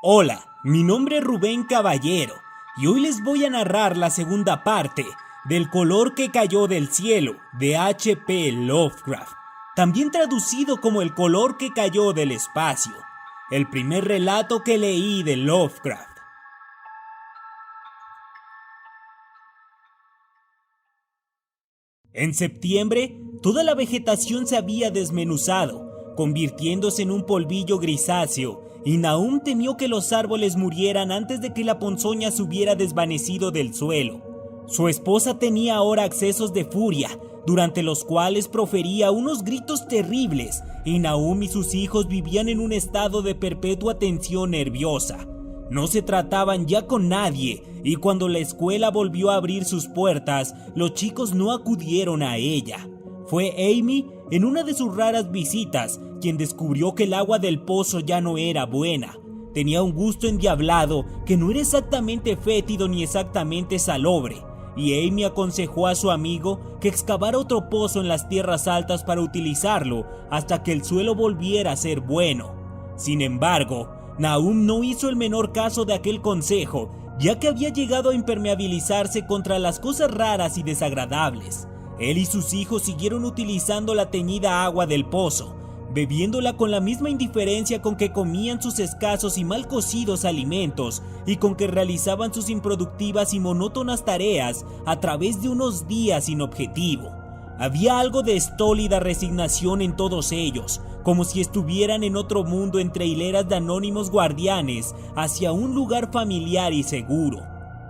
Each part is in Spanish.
Hola, mi nombre es Rubén Caballero y hoy les voy a narrar la segunda parte del color que cayó del cielo de H.P. Lovecraft, también traducido como el color que cayó del espacio, el primer relato que leí de Lovecraft. En septiembre, toda la vegetación se había desmenuzado, convirtiéndose en un polvillo grisáceo, y Nahum temió que los árboles murieran antes de que la ponzoña se hubiera desvanecido del suelo. Su esposa tenía ahora accesos de furia, durante los cuales profería unos gritos terribles, y Nahum y sus hijos vivían en un estado de perpetua tensión nerviosa. No se trataban ya con nadie, y cuando la escuela volvió a abrir sus puertas, los chicos no acudieron a ella. Fue Amy, en una de sus raras visitas, quien descubrió que el agua del pozo ya no era buena. Tenía un gusto endiablado que no era exactamente fétido ni exactamente salobre, y Amy aconsejó a su amigo que excavara otro pozo en las tierras altas para utilizarlo hasta que el suelo volviera a ser bueno. Sin embargo, Nahum no hizo el menor caso de aquel consejo, ya que había llegado a impermeabilizarse contra las cosas raras y desagradables. Él y sus hijos siguieron utilizando la teñida agua del pozo, bebiéndola con la misma indiferencia con que comían sus escasos y mal cocidos alimentos y con que realizaban sus improductivas y monótonas tareas a través de unos días sin objetivo. Había algo de estólida resignación en todos ellos, como si estuvieran en otro mundo entre hileras de anónimos guardianes hacia un lugar familiar y seguro.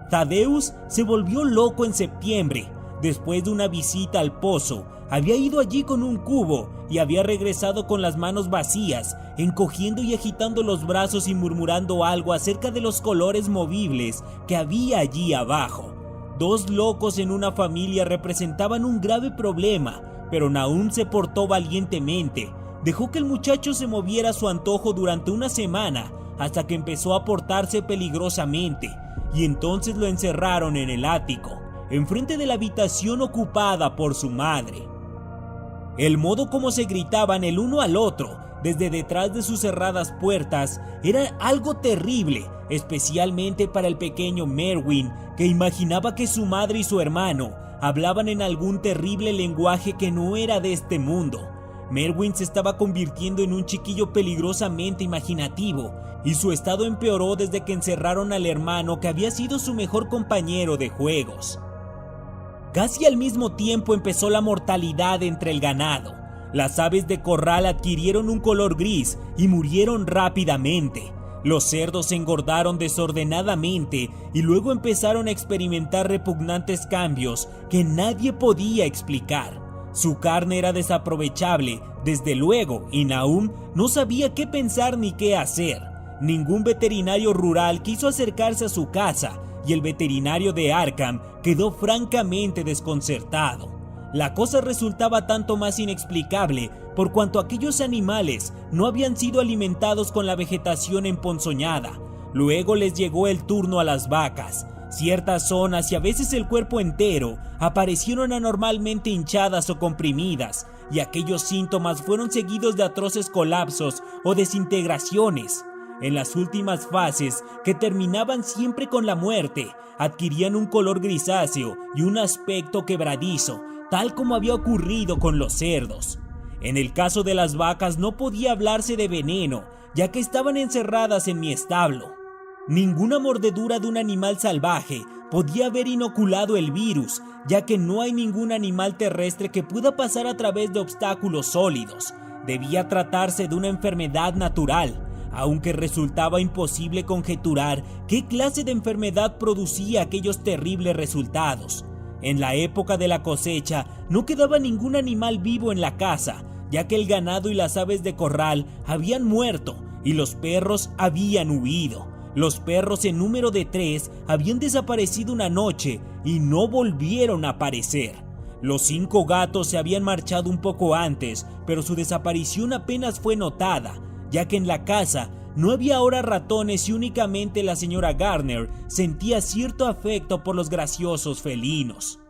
Thaddeus se volvió loco en septiembre. Después de una visita al pozo, había ido allí con un cubo y había regresado con las manos vacías, encogiendo y agitando los brazos y murmurando algo acerca de los colores movibles que había allí abajo. Dos locos en una familia representaban un grave problema, pero Nahum se portó valientemente. Dejó que el muchacho se moviera a su antojo durante una semana, hasta que empezó a portarse peligrosamente, y entonces lo encerraron en el ático, enfrente de la habitación ocupada por su madre. El modo como se gritaban el uno al otro, desde detrás de sus cerradas puertas, era algo terrible, especialmente para el pequeño Merwin, que imaginaba que su madre y su hermano hablaban en algún terrible lenguaje que no era de este mundo. Merwin se estaba convirtiendo en un chiquillo peligrosamente imaginativo, y su estado empeoró desde que encerraron al hermano que había sido su mejor compañero de juegos. Casi al mismo tiempo empezó la mortalidad entre el ganado. Las aves de corral adquirieron un color gris y murieron rápidamente. Los cerdos se engordaron desordenadamente y luego empezaron a experimentar repugnantes cambios que nadie podía explicar. Su carne era desaprovechable, desde luego, y Nahum no sabía qué pensar ni qué hacer. Ningún veterinario rural quiso acercarse a su casa, y el veterinario de Arkham quedó francamente desconcertado. La cosa resultaba tanto más inexplicable por cuanto aquellos animales no habían sido alimentados con la vegetación emponzoñada. Luego les llegó el turno a las vacas. Ciertas zonas y a veces el cuerpo entero aparecieron anormalmente hinchadas o comprimidas, y aquellos síntomas fueron seguidos de atroces colapsos o desintegraciones. En las últimas fases, que terminaban siempre con la muerte, adquirían un color grisáceo y un aspecto quebradizo, tal como había ocurrido con los cerdos. En el caso de las vacas no podía hablarse de veneno, ya que estaban encerradas en mi establo. Ninguna mordedura de un animal salvaje podía haber inoculado el virus, ya que no hay ningún animal terrestre que pueda pasar a través de obstáculos sólidos. Debía tratarse de una enfermedad natural, aunque resultaba imposible conjeturar qué clase de enfermedad producía aquellos terribles resultados. En la época de la cosecha no quedaba ningún animal vivo en la casa, ya que el ganado y las aves de corral habían muerto y los perros habían huido. Los perros en número de 3 habían desaparecido una noche y no volvieron a aparecer. Los 5 gatos se habían marchado un poco antes, pero su desaparición apenas fue notada, ya que en la casa no había ahora ratones y únicamente la señora Gardner sentía cierto afecto por los graciosos felinos.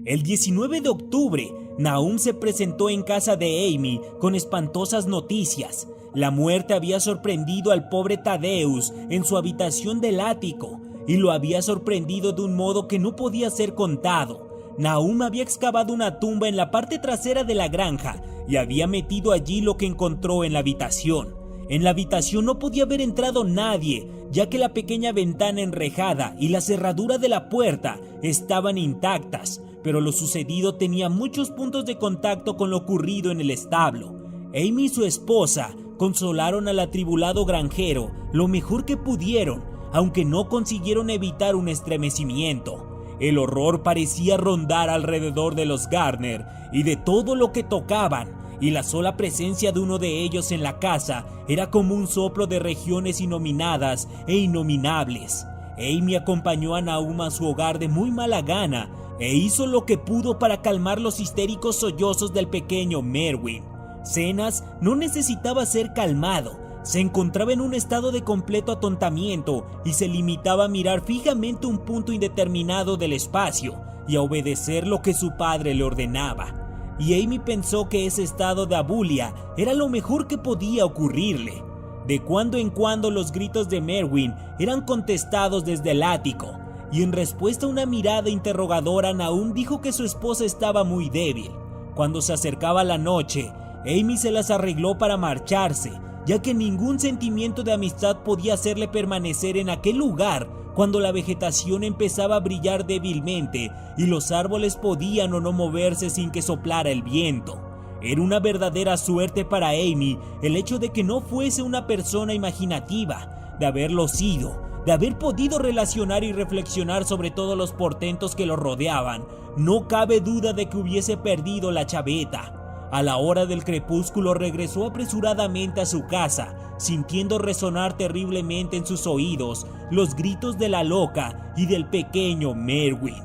El 19 de octubre, Nahum se presentó en casa de Amy con espantosas noticias. La muerte había sorprendido al pobre Thaddeus en su habitación del ático y lo había sorprendido de un modo que no podía ser contado. Nahum había excavado una tumba en la parte trasera de la granja y había metido allí lo que encontró en la habitación. En la habitación no podía haber entrado nadie, ya que la pequeña ventana enrejada y la cerradura de la puerta estaban intactas, pero lo sucedido tenía muchos puntos de contacto con lo ocurrido en el establo. Amy y su esposa consolaron al atribulado granjero lo mejor que pudieron, aunque no consiguieron evitar un estremecimiento. El horror parecía rondar alrededor de los Gardner y de todo lo que tocaban, y la sola presencia de uno de ellos en la casa era como un soplo de regiones innominadas e innominables. Amy acompañó a Nahum a su hogar de muy mala gana e hizo lo que pudo para calmar los histéricos sollozos del pequeño Merwin. Zenas no necesitaba ser calmado, se encontraba en un estado de completo atontamiento y se limitaba a mirar fijamente un punto indeterminado del espacio y a obedecer lo que su padre le ordenaba. Y Amy pensó que ese estado de abulia era lo mejor que podía ocurrirle. De cuando en cuando los gritos de Merwin eran contestados desde el ático, y en respuesta a una mirada interrogadora Nahum dijo que su esposa estaba muy débil. Cuando se acercaba la noche, Amy se las arregló para marcharse, ya que ningún sentimiento de amistad podía hacerle permanecer en aquel lugar cuando la vegetación empezaba a brillar débilmente y los árboles podían o no moverse sin que soplara el viento. Era una verdadera suerte para Amy el hecho de que no fuese una persona imaginativa, de haberlo sido, de haber podido relacionar y reflexionar sobre todos los portentos que lo rodeaban. No cabe duda de que hubiese perdido la chaveta. A la hora del crepúsculo regresó apresuradamente a su casa, sintiendo resonar terriblemente en sus oídos los gritos de la loca y del pequeño Merwin.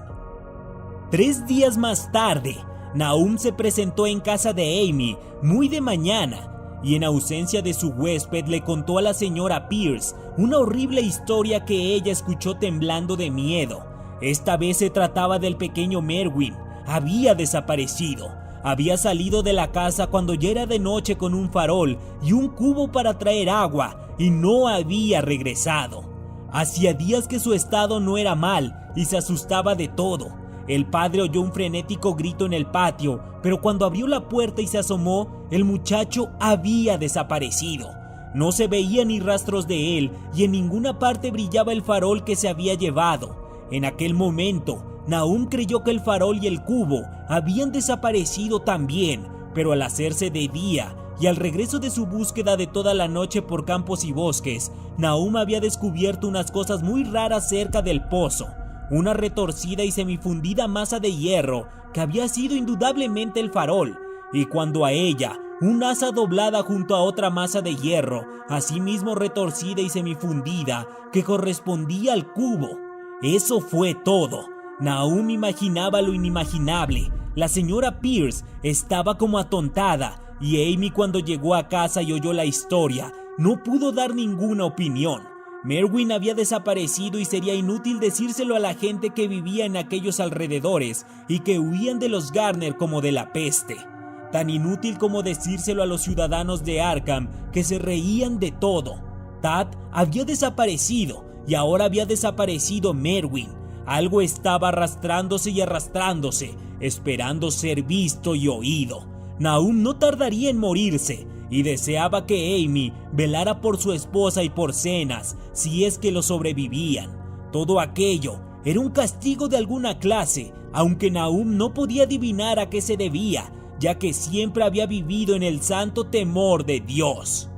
3 días más tarde, Nahum se presentó en casa de Amy muy de mañana y en ausencia de su huésped le contó a la señora Pierce una horrible historia que ella escuchó temblando de miedo. Esta vez se trataba del pequeño Merwin. Había desaparecido. Había salido de la casa cuando ya era de noche con un farol y un cubo para traer agua y no había regresado. Hacía días que su estado no era mal y se asustaba de todo. El padre oyó un frenético grito en el patio, pero cuando abrió la puerta y se asomó, el muchacho había desaparecido. No se veía ni rastros de él y en ninguna parte brillaba el farol que se había llevado. En aquel momento, Nahum creyó que el farol y el cubo habían desaparecido también, pero al hacerse de día y al regreso de su búsqueda de toda la noche por campos y bosques, Nahum había descubierto unas cosas muy raras cerca del pozo. Una retorcida y semifundida masa de hierro que había sido indudablemente el farol, y cuando a ella, un asa doblada junto a otra masa de hierro, asimismo retorcida y semifundida, que correspondía al cubo. Eso fue todo. Nahum imaginaba lo inimaginable. La señora Pierce estaba como atontada y Amy, cuando llegó a casa y oyó la historia, no pudo dar ninguna opinión. Merwin había desaparecido y sería inútil decírselo a la gente que vivía en aquellos alrededores y que huían de los Gardner como de la peste. Tan inútil como decírselo a los ciudadanos de Arkham, que se reían de todo. Tad había desaparecido y ahora había desaparecido Merwin. Algo estaba arrastrándose y arrastrándose, esperando ser visto y oído. Nahum no tardaría en morirse, y deseaba que Amy velara por su esposa y por Zenas, si es que lo sobrevivían. Todo aquello era un castigo de alguna clase, aunque Nahum no podía adivinar a qué se debía, ya que siempre había vivido en el santo temor de Dios.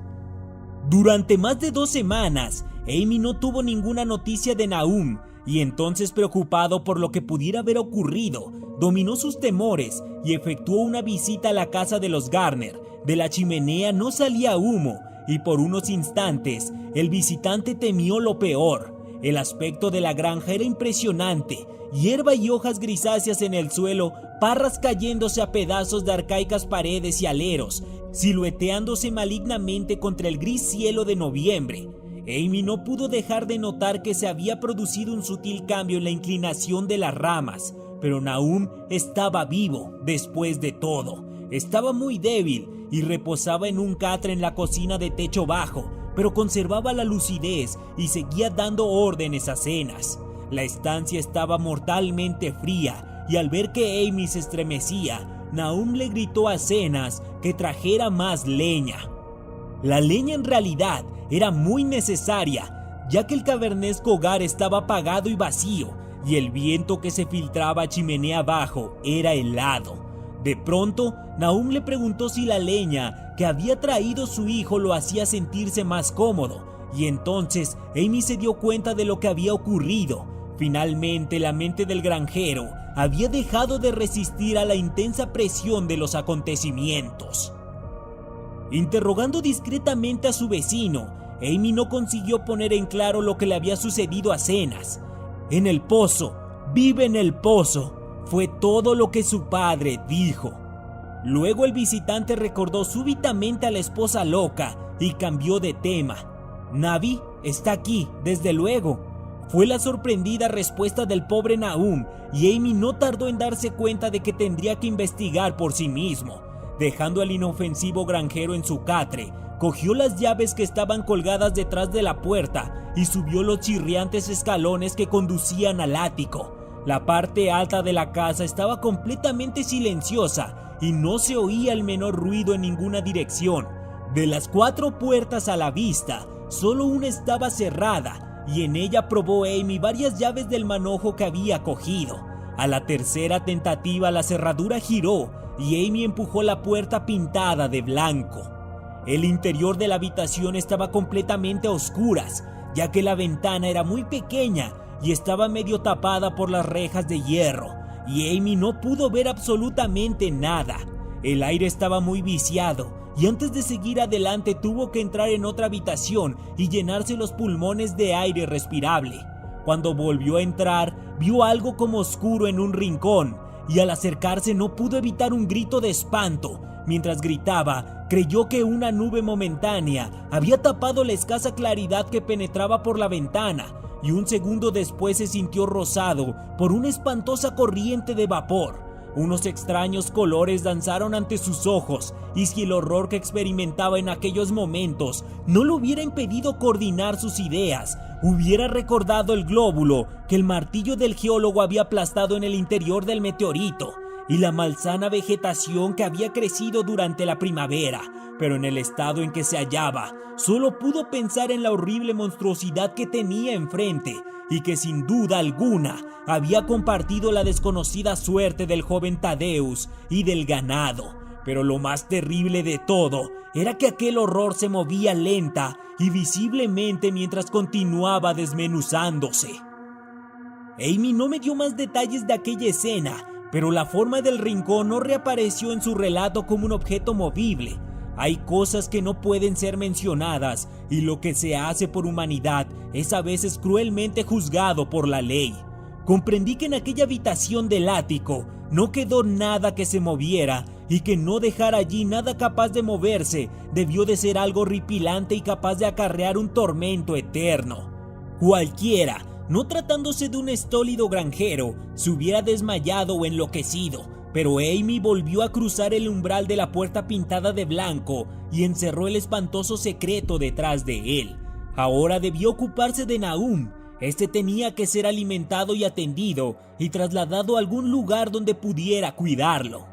Durante más de 2 semanas, Amy no tuvo ninguna noticia de Nahum, y entonces, preocupado por lo que pudiera haber ocurrido, dominó sus temores y efectuó una visita a la casa de los Gardner. De la chimenea no salía humo, y por unos instantes el visitante temió lo peor. El aspecto de la granja era impresionante: hierba y hojas grisáceas en el suelo, parras cayéndose a pedazos de arcaicas paredes y aleros, silueteándose malignamente contra el gris cielo de noviembre. Amy no pudo dejar de notar que se había producido un sutil cambio en la inclinación de las ramas, pero Nahum estaba vivo después de todo. Estaba muy débil y reposaba en un catre en la cocina de techo bajo, pero conservaba la lucidez y seguía dando órdenes a Zenas. La estancia estaba mortalmente fría y al ver que Amy se estremecía, Nahum le gritó a Zenas que trajera más leña. La leña en realidad era muy necesaria, ya que el cavernesco hogar estaba apagado y vacío, y el viento que se filtraba chimenea abajo era helado. De pronto, Nahum le preguntó si la leña que había traído su hijo lo hacía sentirse más cómodo, y entonces Amy se dio cuenta de lo que había ocurrido. Finalmente, la mente del granjero había dejado de resistir a la intensa presión de los acontecimientos. Interrogando discretamente a su vecino, Amy no consiguió poner en claro lo que le había sucedido a Zenas. En el pozo, vive en el pozo, fue todo lo que su padre dijo. Luego el visitante recordó súbitamente a la esposa loca y cambió de tema. Navi está aquí, desde luego. Fue la sorprendida respuesta del pobre Nahum, y Amy no tardó en darse cuenta de que tendría que investigar por sí mismo. Dejando al inofensivo granjero en su catre, cogió las llaves que estaban colgadas detrás de la puerta y subió los chirriantes escalones que conducían al ático. La parte alta de la casa estaba completamente silenciosa y no se oía el menor ruido en ninguna dirección. De las 4 puertas a la vista, solo una estaba cerrada, y en ella probó Amy varias llaves del manojo que había cogido. A la tercera tentativa la cerradura giró y Amy empujó la puerta pintada de blanco. El interior de la habitación estaba completamente a oscuras, ya que la ventana era muy pequeña y estaba medio tapada por las rejas de hierro, y Amy no pudo ver absolutamente nada. El aire estaba muy viciado, y antes de seguir adelante tuvo que entrar en otra habitación y llenarse los pulmones de aire respirable. Cuando volvió a entrar, vio algo como oscuro en un rincón, y al acercarse no pudo evitar un grito de espanto. Mientras gritaba, creyó que una nube momentánea había tapado la escasa claridad que penetraba por la ventana, y un segundo después se sintió rozado por una espantosa corriente de vapor. Unos extraños colores danzaron ante sus ojos, y si el horror que experimentaba en aquellos momentos no le hubiera impedido coordinar sus ideas, hubiera recordado el glóbulo que el martillo del geólogo había aplastado en el interior del meteorito, y la malsana vegetación que había crecido durante la primavera. Pero en el estado en que se hallaba, solo pudo pensar en la horrible monstruosidad que tenía enfrente, y que sin duda alguna había compartido la desconocida suerte del joven Thaddeus y del ganado. Pero lo más terrible de todo era que aquel horror se movía lenta y visiblemente mientras continuaba desmenuzándose. Amy no me dio más detalles de aquella escena, pero la forma del rincón no reapareció en su relato como un objeto movible. Hay cosas que no pueden ser mencionadas, y lo que se hace por humanidad es a veces cruelmente juzgado por la ley. Comprendí que en aquella habitación del ático no quedó nada que se moviera, y que no dejar allí nada capaz de moverse debió de ser algo horripilante y capaz de acarrear un tormento eterno. Cualquiera, no tratándose de un estólido granjero, se hubiera desmayado o enloquecido, pero Amy volvió a cruzar el umbral de la puerta pintada de blanco y encerró el espantoso secreto detrás de él. Ahora debió ocuparse de Nahum. Este tenía que ser alimentado y atendido y trasladado a algún lugar donde pudiera cuidarlo.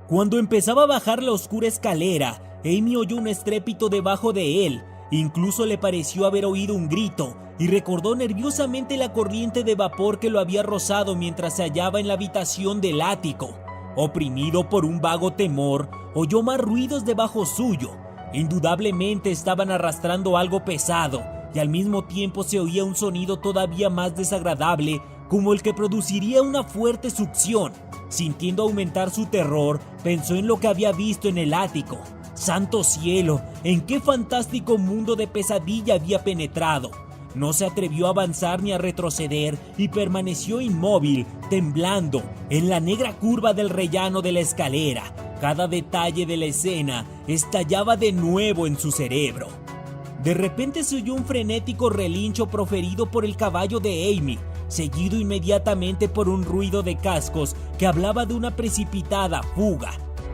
Cuando empezaba a bajar la oscura escalera, Amy oyó un estrépito debajo de él. Incluso le pareció haber oído un grito y recordó nerviosamente la corriente de vapor que lo había rozado mientras se hallaba en la habitación del ático. Oprimido por un vago temor, oyó más ruidos debajo suyo. Indudablemente estaban arrastrando algo pesado, y al mismo tiempo se oía un sonido todavía más desagradable, como el que produciría una fuerte succión. Sintiendo aumentar su terror, pensó en lo que había visto en el ático. ¡Santo cielo! ¿En qué fantástico mundo de pesadilla había penetrado? No se atrevió a avanzar ni a retroceder y permaneció inmóvil, temblando, en la negra curva del rellano de la escalera. Cada detalle de la escena estallaba de nuevo en su cerebro. De repente se oyó un frenético relincho proferido por el caballo de Amy, seguido inmediatamente por un ruido de cascos que hablaba de una precipitada fuga.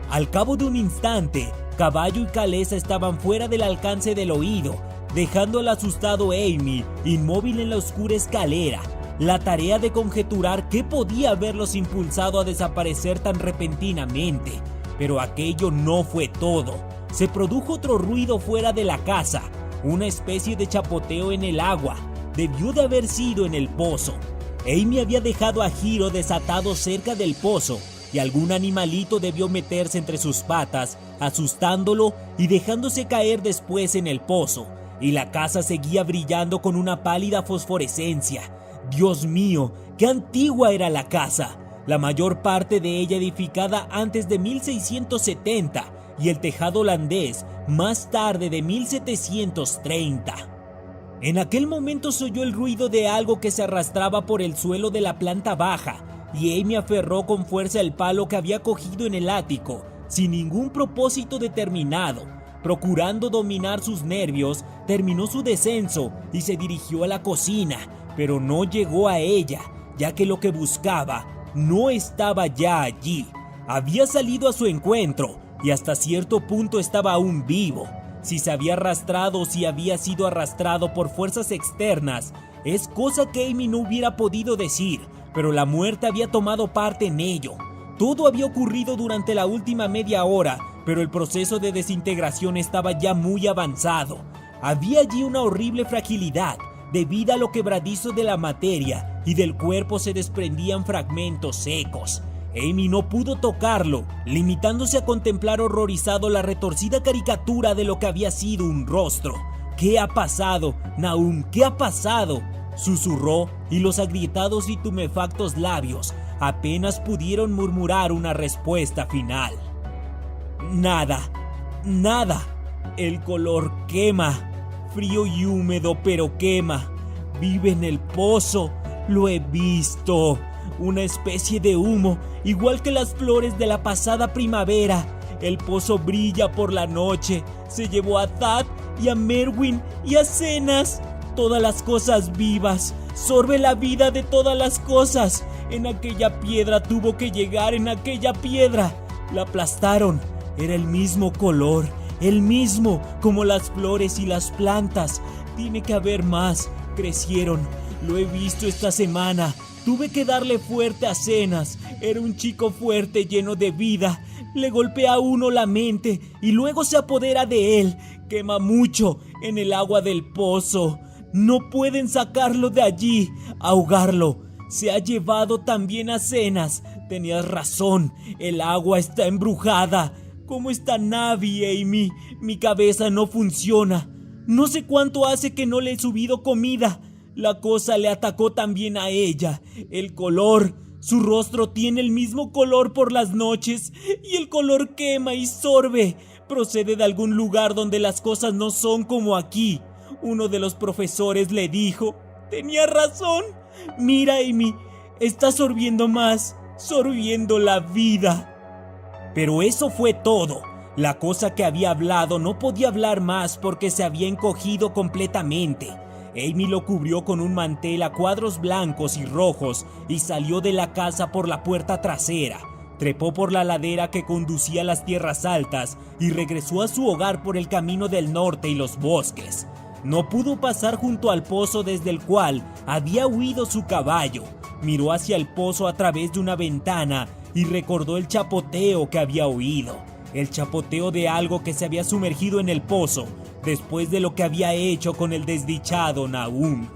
Al cabo de un instante, Caballo y Calesa estaban fuera del alcance del oído, dejando al asustado Amy inmóvil en la oscura escalera. La tarea de conjeturar qué podía haberlos impulsado a desaparecer tan repentinamente. Pero aquello no fue todo. Se produjo otro ruido fuera de la casa, una especie de chapoteo en el agua. Debió de haber sido en el pozo. Amy había dejado a Hiro desatado cerca del pozo y algún animalito debió meterse entre sus patas, asustándolo y dejándose caer después en el pozo. Y la casa seguía brillando con una pálida fosforescencia. Dios mío, qué antigua era la casa. La mayor parte de ella edificada antes de 1670 y el tejado holandés más tarde de 1730. En aquel momento se oyó el ruido de algo que se arrastraba por el suelo de la planta baja y Amy aferró con fuerza el palo que había cogido en el ático, sin ningún propósito determinado. Procurando dominar sus nervios, terminó su descenso y se dirigió a la cocina, pero no llegó a ella, ya que lo que buscaba no estaba ya allí. Había salido a su encuentro y hasta cierto punto estaba aún vivo. Si se había arrastrado o si había sido arrastrado por fuerzas externas, es cosa que Amy no hubiera podido decir, pero la muerte había tomado parte en ello. Todo había ocurrido durante la última media hora, pero el proceso de desintegración estaba ya muy avanzado. Había allí una horrible fragilidad, debido a lo quebradizo de la materia, y del cuerpo se desprendían fragmentos secos. Amy no pudo tocarlo, limitándose a contemplar horrorizado la retorcida caricatura de lo que había sido un rostro. ¿Qué ha pasado, Nahum? ¿Qué ha pasado?, susurró, y los agrietados y tumefactos labios apenas pudieron murmurar una respuesta final. Nada, nada. El color quema, frío y húmedo, pero quema. Vive en el pozo, lo he visto. Una especie de humo, igual que las flores de la pasada primavera. El pozo brilla por la noche. Se llevó a Thad y a Merwin y a Cenas. Todas las cosas vivas. Sorbe la vida de todas las cosas. En aquella piedra tuvo que llegar, en aquella piedra. La aplastaron. Era el mismo color, el mismo, como las flores y las plantas. Tiene que haber más. Crecieron. Lo he visto esta semana. Tuve que darle fuerte a Cenas. Era un chico fuerte, lleno de vida. Le golpea a uno la mente y luego se apodera de él. Quema mucho en el agua del pozo. No pueden sacarlo de allí, ahogarlo. Se ha llevado también a Cenas. Tenías razón, el agua está embrujada. ¿Cómo está Navi, Amy? Mi cabeza no funciona. No sé cuánto hace que no le he subido comida. La cosa le atacó también a ella. El color, su rostro tiene el mismo color por las noches y el color quema y sorbe. Procede de algún lugar donde las cosas no son como aquí. Uno de los profesores le dijo, tenía razón. Mira, Amy, está sorbiendo más, sorbiendo la vida. Pero eso fue todo. La cosa que había hablado no podía hablar más porque se había encogido completamente. Amy lo cubrió con un mantel a cuadros blancos y rojos y salió de la casa por la puerta trasera. Trepó por la ladera que conducía a las tierras altas y regresó a su hogar por el camino del norte y los bosques. No pudo pasar junto al pozo desde el cual había huido su caballo. Miró hacia el pozo a través de una ventana y recordó el chapoteo que había oído. El chapoteo de algo que se había sumergido en el pozo después de lo que había hecho con el desdichado Nahum.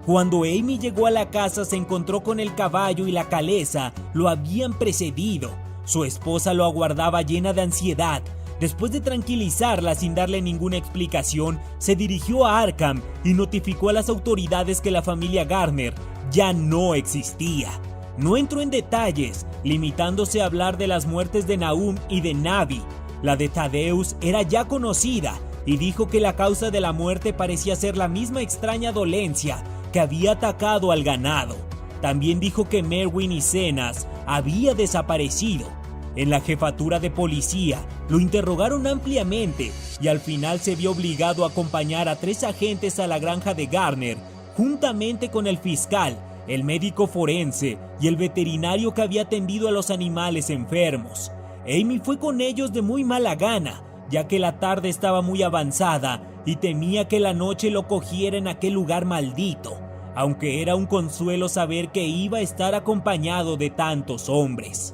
Cuando Amy llegó a la casa se encontró con el caballo y la calesa lo habían precedido. Su esposa lo aguardaba llena de ansiedad. Después de tranquilizarla sin darle ninguna explicación, se dirigió a Arkham y notificó a las autoridades que la familia Garner ya no existía. No entró en detalles, limitándose a hablar de las muertes de Nahum y de Navi. La de Thaddeus era ya conocida y dijo que la causa de la muerte parecía ser la misma extraña dolencia que había atacado al ganado. También dijo que Merwin y Cenas había desaparecido. En la jefatura de policía lo interrogaron ampliamente y al final se vio obligado a acompañar a 3 agentes a la granja de Garner, juntamente con el fiscal, el médico forense y el veterinario que había atendido a los animales enfermos. Amy fue con ellos de muy mala gana, ya que la tarde estaba muy avanzada y temía que la noche lo cogiera en aquel lugar maldito, aunque era un consuelo saber que iba a estar acompañado de tantos hombres.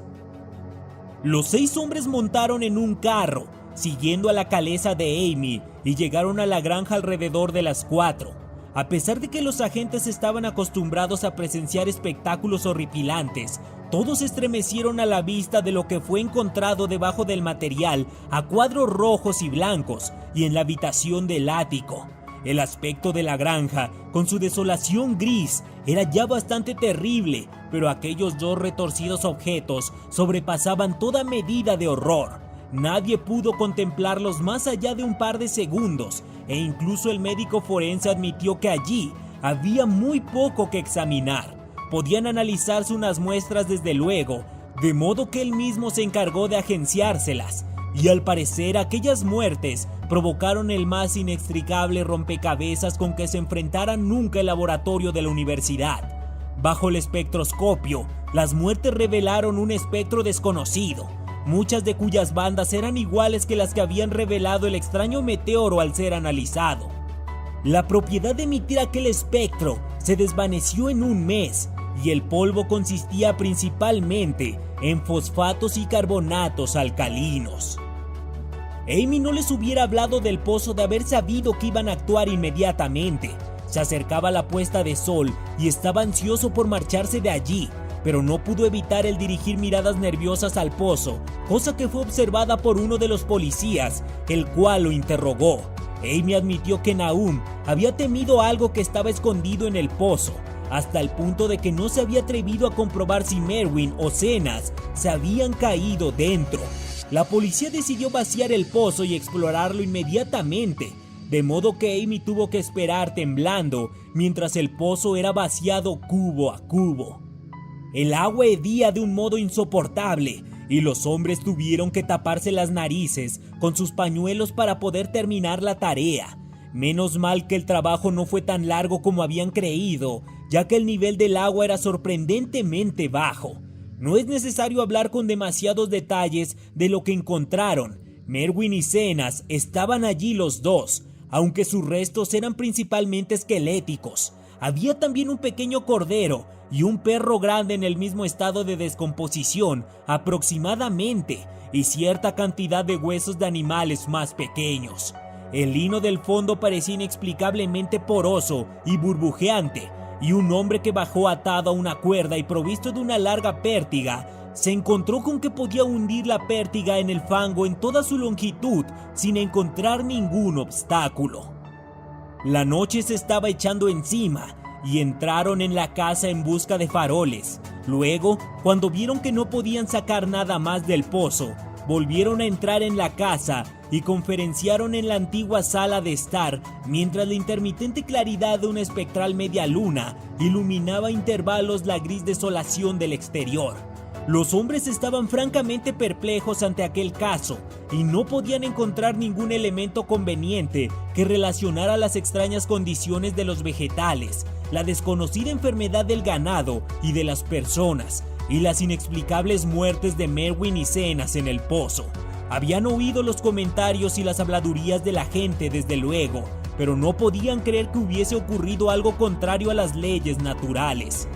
Los 6 hombres montaron en un carro, siguiendo a la calesa de Amy, y llegaron a la granja alrededor de las 4. A pesar de que los agentes estaban acostumbrados a presenciar espectáculos horripilantes, todos estremecieron a la vista de lo que fue encontrado debajo del material a cuadros rojos y blancos y en la habitación del ático. El aspecto de la granja, con su desolación gris, era ya bastante terrible, pero aquellos 2 retorcidos objetos sobrepasaban toda medida de horror. Nadie pudo contemplarlos más allá de un par de segundos, e incluso el médico forense admitió que allí había muy poco que examinar. Podían analizarse unas muestras desde luego, de modo que él mismo se encargó de agenciárselas, y al parecer aquellas muertes provocaron el más inextricable rompecabezas con que se enfrentara nunca el laboratorio de la universidad. Bajo el espectroscopio, las muertes revelaron un espectro desconocido, muchas de cuyas bandas eran iguales que las que habían revelado el extraño meteoro al ser analizado. La propiedad de emitir aquel espectro se desvaneció en un mes, y el polvo consistía principalmente en fosfatos y carbonatos alcalinos. Amy no les hubiera hablado del pozo de haber sabido que iban a actuar inmediatamente. Se acercaba la puesta de sol y estaba ansioso por marcharse de allí, pero no pudo evitar el dirigir miradas nerviosas al pozo, cosa que fue observada por uno de los policías, el cual lo interrogó. Amy admitió que Nahum había temido algo que estaba escondido en el pozo, hasta el punto de que no se había atrevido a comprobar si Merwin o Zenas se habían caído dentro. La policía decidió vaciar el pozo y explorarlo inmediatamente, de modo que Amy tuvo que esperar temblando mientras el pozo era vaciado cubo a cubo. El agua hedía de un modo insoportable y los hombres tuvieron que taparse las narices con sus pañuelos para poder terminar la tarea. Menos mal que el trabajo no fue tan largo como habían creído, ya que el nivel del agua era sorprendentemente bajo. No es necesario hablar con demasiados detalles de lo que encontraron. Merwin y Zenas estaban allí los dos, aunque sus restos eran principalmente esqueléticos. Había también un pequeño cordero y un perro grande en el mismo estado de descomposición aproximadamente, y cierta cantidad de huesos de animales más pequeños. El lino del fondo parecía inexplicablemente poroso y burbujeante, y un hombre que bajó atado a una cuerda y provisto de una larga pértiga se encontró con que podía hundir la pértiga en el fango en toda su longitud sin encontrar ningún obstáculo. La noche se estaba echando encima y entraron en la casa en busca de faroles. Luego, cuando vieron que no podían sacar nada más del pozo, volvieron a entrar en la casa y conferenciaron en la antigua sala de estar, mientras la intermitente claridad de una espectral media luna iluminaba a intervalos la gris desolación del exterior. Los hombres estaban francamente perplejos ante aquel caso y no podían encontrar ningún elemento conveniente que relacionara las extrañas condiciones de los vegetales, la desconocida enfermedad del ganado y de las personas, y las inexplicables muertes de Merwin y Zenas en el pozo. Habían oído los comentarios y las habladurías de la gente desde luego, pero no podían creer que hubiese ocurrido algo contrario a las leyes naturales.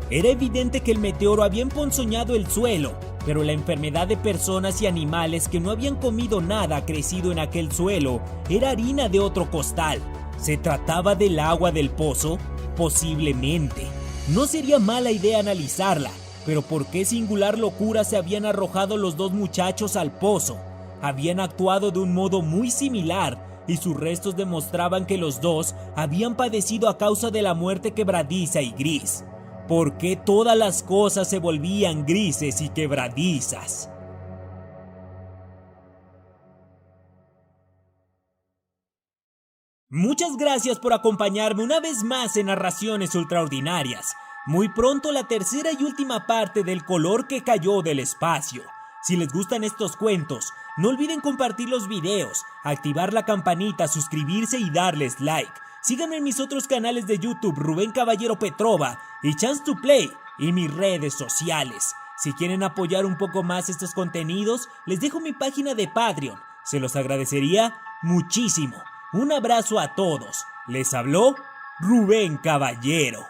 Era evidente que el meteoro había emponzoñado el suelo, pero la enfermedad de personas y animales que no habían comido nada crecido en aquel suelo era harina de otro costal. ¿Se trataba del agua del pozo? Posiblemente. No sería mala idea analizarla, pero ¿por qué singular locura se habían arrojado los dos muchachos al pozo? Habían actuado de un modo muy similar y sus restos demostraban que los dos habían padecido a causa de la muerte quebradiza y gris. ¿Por qué todas las cosas se volvían grises y quebradizas? Muchas gracias por acompañarme una vez más en Narraciones Ultraordinarias. Muy pronto la tercera y última parte del color que cayó del espacio. Si les gustan estos cuentos, no olviden compartir los videos, activar la campanita, suscribirse y darles like. Síganme en mis otros canales de YouTube, Rubén Caballero Petrova y Chance to Play, y mis redes sociales. Si quieren apoyar un poco más estos contenidos, les dejo mi página de Patreon. Se los agradecería muchísimo. Un abrazo a todos. Les habló Rubén Caballero.